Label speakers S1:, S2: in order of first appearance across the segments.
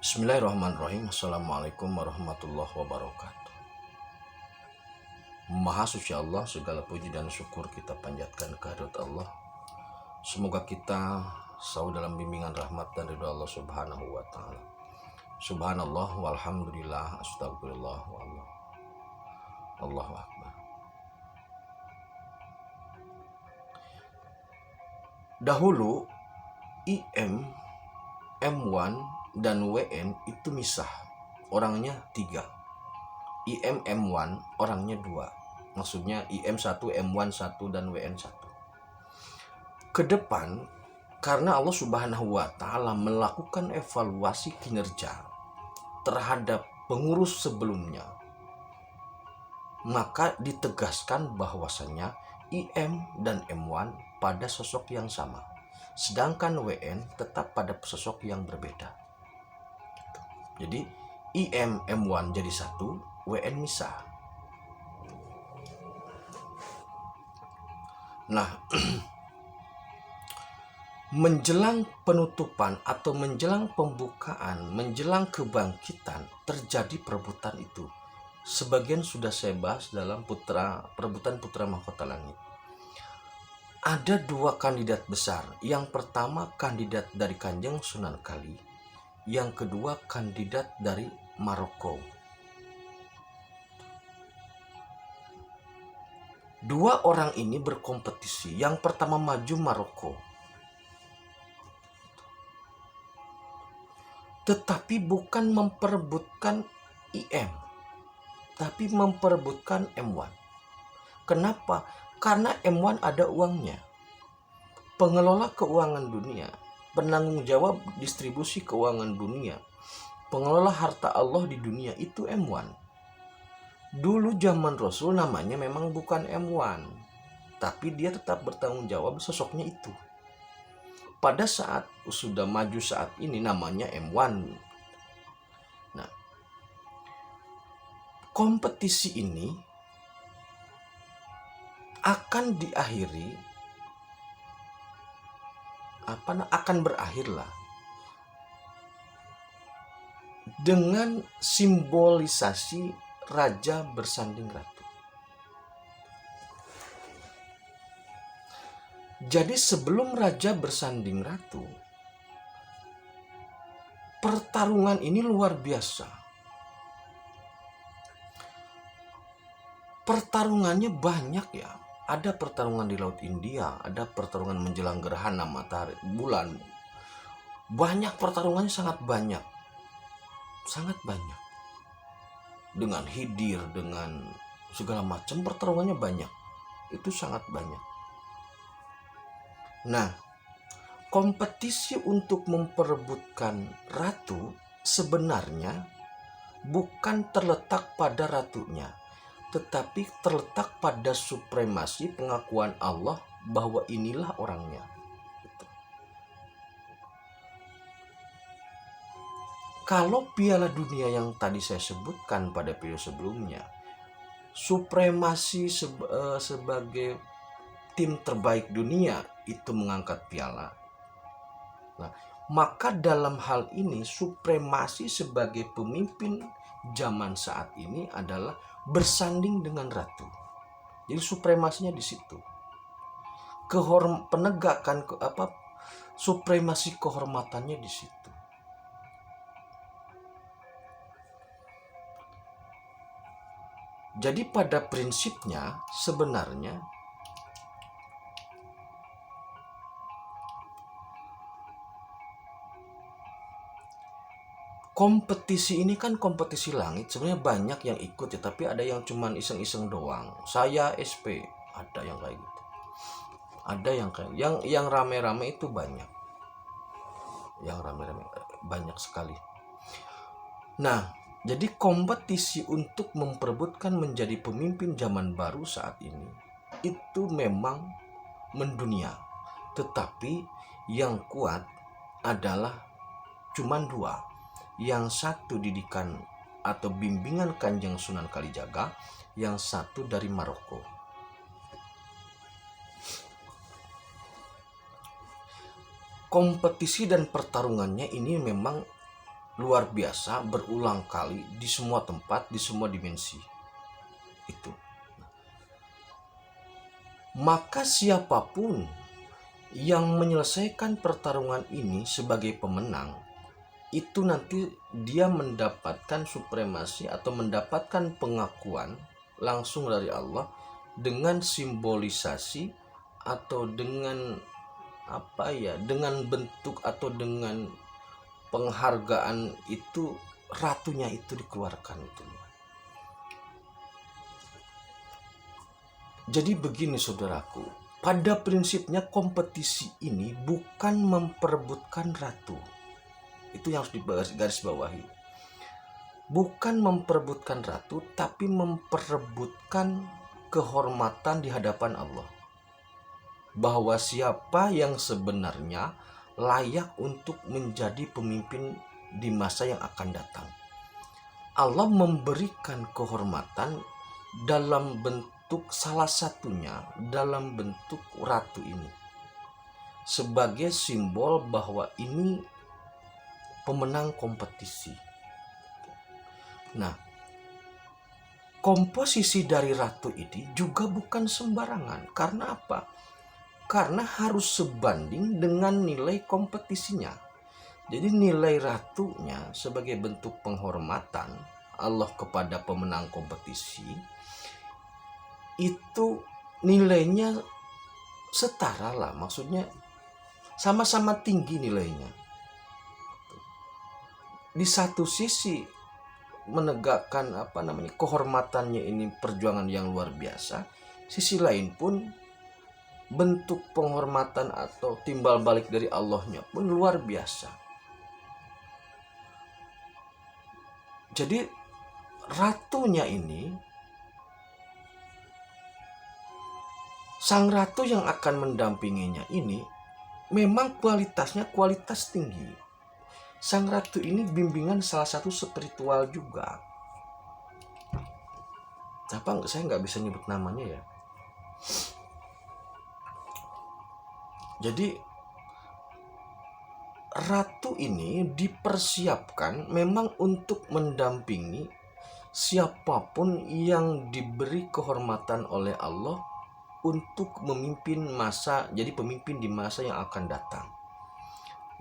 S1: Bismillahirrahmanirrahim. Assalamualaikum warahmatullahi wabarakatuh. Maha suci Allah, segala puji dan syukur kita panjatkan kehadirat Allah. Semoga kita selalu dalam bimbingan rahmat dan ridha Allah Subhanahu wa taala. Subhanallah walhamdulillah, astagfirullah wallah. Allahu akbar. Dahulu IM, M1 dan WN itu misah. Orangnya 3. IM M1 orangnya 2. Maksudnya IM1, M1 1 dan WN 1. Ke depan, karena Allah Subhanahu wa taala melakukan evaluasi kinerja terhadap pengurus sebelumnya, maka ditegaskan bahwasanya IM dan M1 pada sosok yang sama, sedangkan WN tetap pada sosok yang berbeda. Jadi IM M1 jadi 1, WN misah. Nah, menjelang penutupan atau menjelang pembukaan, menjelang kebangkitan, terjadi perebutan itu. Sebagian sudah saya bahas dalam perebutan putra mahkota langit. Ada 2 kandidat besar. Yang pertama kandidat dari Kanjeng Sunan Kali. Yang kedua kandidat dari Maroko. 2 orang ini berkompetisi. Yang pertama maju Maroko. Tetapi bukan memperebutkan IM, tapi memperebutkan M1. Kenapa? Karena M1 ada uangnya. Pengelola keuangan dunia, penanggung jawab distribusi keuangan dunia, pengelola harta Allah di dunia itu M1. Dulu zaman Rasul namanya memang bukan M1, tapi dia tetap bertanggung jawab sosoknya itu. Pada saat sudah maju saat ini namanya M1. Nah, kompetisi ini akan diakhiri, akan berakhirlah dengan simbolisasi raja bersanding ratu. Jadi sebelum raja bersanding ratu, pertarungan ini luar biasa. Pertarungannya banyak ya. Ada pertarungan di Laut India, ada pertarungan menjelang gerhana matahari bulan. Banyak pertarungannya, sangat banyak. Sangat banyak. Dengan Khidir, dengan segala macam pertarungannya banyak. Itu sangat banyak. Nah, kompetisi untuk memperebutkan ratu sebenarnya bukan terletak pada ratunya, tetapi terletak pada supremasi pengakuan Allah bahwa inilah orangnya. Kalau Piala Dunia yang tadi saya sebutkan pada video sebelumnya, supremasi sebagai tim terbaik dunia itu mengangkat piala. Nah, maka dalam hal ini supremasi sebagai pemimpin zaman saat ini adalah bersanding dengan ratu. Jadi supremasinya di situ. Penegakan supremasi kehormatannya di situ. Jadi pada prinsipnya sebenarnya kompetisi ini kan kompetisi langit, sebenarnya banyak yang ikut ya, tapi ada yang cuman iseng-iseng doang. Saya SP, ada yang kayak gitu. Ada yang kayak yang rame-rame itu banyak. Yang rame-rame banyak sekali. Nah, jadi kompetisi untuk memperebutkan menjadi pemimpin zaman baru saat ini itu memang mendunia. Tetapi yang kuat adalah cuman 2. Yang satu didikan atau bimbingan Kanjeng Sunan Kalijaga, yang satu dari Maroko. Kompetisi dan pertarungannya ini memang luar biasa berulang kali di semua tempat, di semua dimensi. Itu. Maka siapapun yang menyelesaikan pertarungan ini sebagai pemenang, itu nanti dia mendapatkan supremasi atau mendapatkan pengakuan langsung dari Allah dengan simbolisasi atau dengan dengan bentuk atau dengan penghargaan itu, ratunya itu dikeluarkan itu. Jadi begini saudaraku, pada prinsipnya kompetisi ini bukan memperebutkan ratu. Itu yang harus digaris bawahi. Bukan memperebutkan ratu, tapi memperebutkan kehormatan di hadapan Allah. Bahwa siapa yang sebenarnya layak untuk menjadi pemimpin di masa yang akan datang. Allah memberikan kehormatan dalam bentuk, salah satunya dalam bentuk ratu ini, sebagai simbol bahwa ini pemenang kompetisi. Nah, komposisi dari ratu ini juga bukan sembarangan. Karena apa? Karena harus sebanding dengan nilai kompetisinya. Jadi nilai ratunya sebagai bentuk penghormatan Allah kepada pemenang kompetisi, itu nilainya setara lah, maksudnya sama-sama tinggi nilainya. Di satu sisi menegakkan kehormatannya ini perjuangan yang luar biasa, sisi lain pun bentuk penghormatan atau timbal balik dari Allahnya pun luar biasa. Jadi ratunya ini, sang ratu yang akan mendampinginya ini memang kualitasnya kualitas tinggi. Sang ratu ini bimbingan salah satu spiritual juga. Saya nggak bisa nyebut namanya ya. Jadi ratu ini dipersiapkan memang untuk mendampingi siapapun yang diberi kehormatan oleh Allah untuk memimpin jadi pemimpin di masa yang akan datang.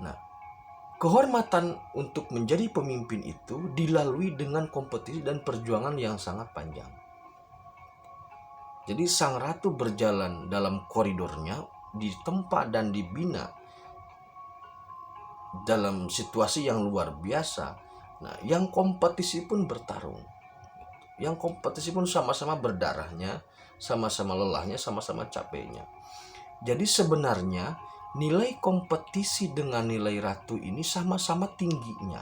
S1: Nah, kehormatan untuk menjadi pemimpin itu dilalui dengan kompetisi dan perjuangan yang sangat panjang. Jadi sang ratu berjalan dalam koridornya, ditempa dan dibina dalam situasi yang luar biasa. Nah, yang kompetisi pun bertarung. Yang kompetisi pun sama-sama berdarahnya, sama-sama lelahnya, sama-sama capeknya. Jadi sebenarnya nilai kompetisi dengan nilai ratu ini sama-sama tingginya.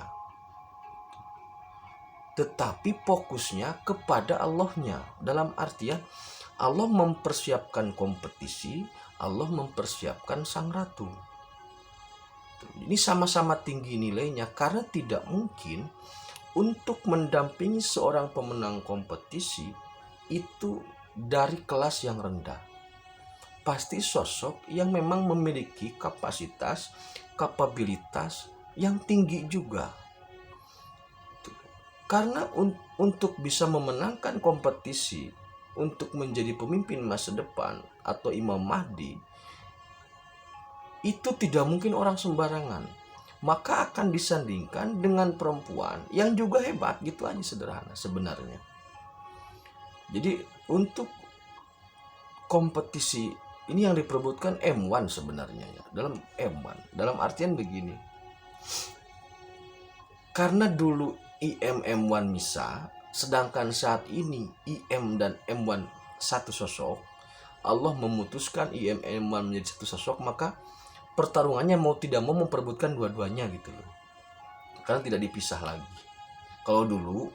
S1: Tetapi fokusnya kepada Allahnya. Dalam artian Allah mempersiapkan kompetisi, Allah mempersiapkan sang ratu. Ini sama-sama tinggi nilainya, karena tidak mungkin untuk mendampingi seorang pemenang kompetisi itu dari kelas yang rendah. Pasti sosok yang memang memiliki kapasitas, kapabilitas yang tinggi juga. Karena untuk bisa memenangkan kompetisi, untuk menjadi pemimpin masa depan atau Imam Mahdi, itu tidak mungkin orang sembarangan. Maka akan disandingkan dengan perempuan yang juga hebat, gitu aja, sederhana sebenarnya. Jadi untuk kompetisi ini yang diperebutkan M1 sebenarnya ya. Dalam M1, dalam artian begini. Karena dulu IM M1 Misa, sedangkan saat ini IM dan M1 satu sosok, Allah memutuskan IM M1 menjadi satu sosok, maka pertarungannya mau tidak mau memperebutkan dua-duanya gitu loh. Karena tidak dipisah lagi. Kalau dulu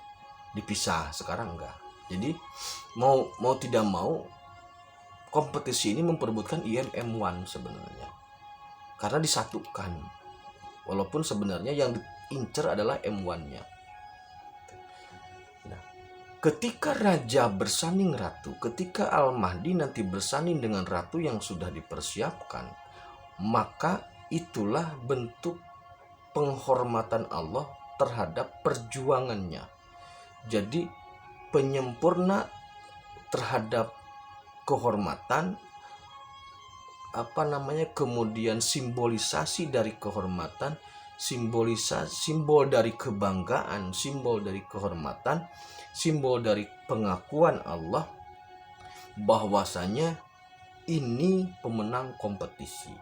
S1: dipisah, sekarang enggak. Jadi mau tidak mau kompetisi ini memperebutkan IM M1 sebenarnya. Karena disatukan. Walaupun sebenarnya yang diincar adalah M1-nya. Nah, ketika raja bersanding ratu, ketika Al-Mahdi nanti bersanding dengan ratu yang sudah dipersiapkan, maka itulah bentuk penghormatan Allah terhadap perjuangannya. Jadi penyempurna terhadap kehormatan, kemudian simbolisasi dari kehormatan, simbol dari kebanggaan, simbol dari kehormatan, simbol dari pengakuan Allah bahwasanya ini pemenang kompetisi.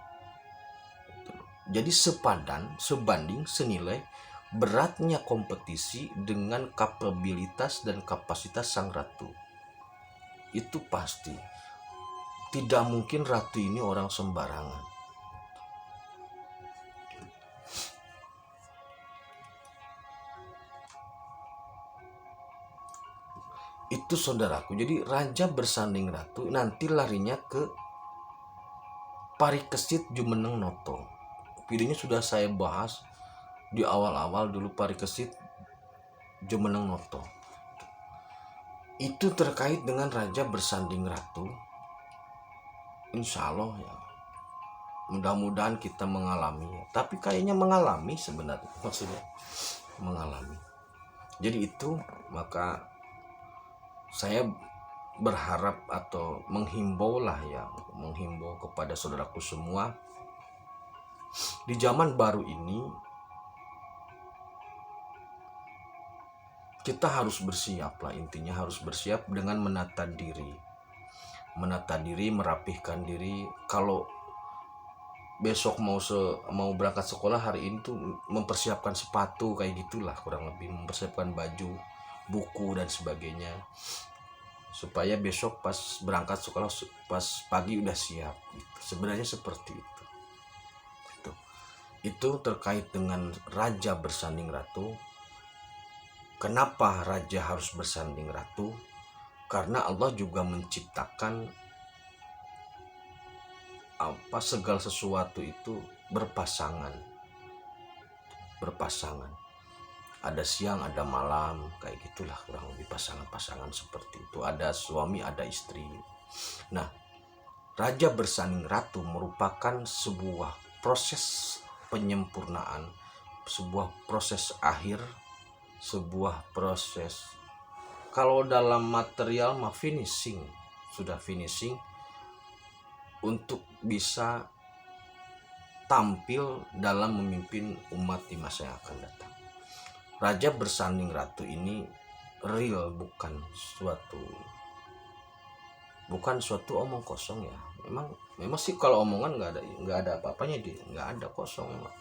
S1: Jadi sebanding senilai beratnya kompetisi dengan kapabilitas dan kapasitas sang ratu. Itu pasti. Tidak mungkin ratu ini orang sembarangan. Itu saudaraku. Jadi raja bersanding ratu nanti larinya ke Parikesit Jumeneng Noto. Videonya sudah saya bahas di awal-awal dulu, Parikesit Jumeneng Noto. Itu terkait dengan raja bersanding ratu. Insya Allah ya, mudah-mudahan kita mengalami. Tapi kayaknya mengalami sebenarnya, maksudnya mengalami. Jadi itu, maka saya berharap atau menghimbau kepada saudaraku semua, di zaman baru ini kita harus bersiap lah, intinya harus bersiap dengan menata diri, merapihkan diri. Kalau besok mau berangkat sekolah, hari ini tuh mempersiapkan sepatu kayak gitulah, kurang lebih mempersiapkan baju, buku dan sebagainya, supaya besok pas berangkat sekolah pas pagi udah siap gitu. Sebenarnya seperti itu. Itu terkait dengan raja bersanding ratu. Kenapa raja harus bersanding ratu? Karena Allah juga menciptakan segala sesuatu itu berpasangan. Ada siang, ada malam, kayak gitulah kurang lebih pasangan-pasangan seperti itu. Ada suami, ada istri. Nah, raja bersanding ratu merupakan sebuah proses penyempurnaan, sebuah proses akhir, sebuah proses, kalau dalam material mah finishing, sudah finishing untuk bisa tampil dalam memimpin umat di masa yang akan datang. Raja bersanding ratu ini real, bukan suatu omong kosong ya. Memang sih kalau omongan nggak ada apa-apanya, nggak ada, kosong memang.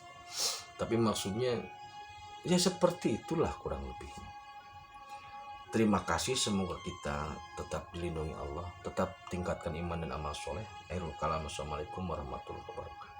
S1: Tapi maksudnya ya seperti itulah kurang lebihnya. Terima kasih, semoga kita tetap dilindungi Allah, tetap tingkatkan iman dan amal soleh. Assalamualaikum warahmatullahi wabarakatuh.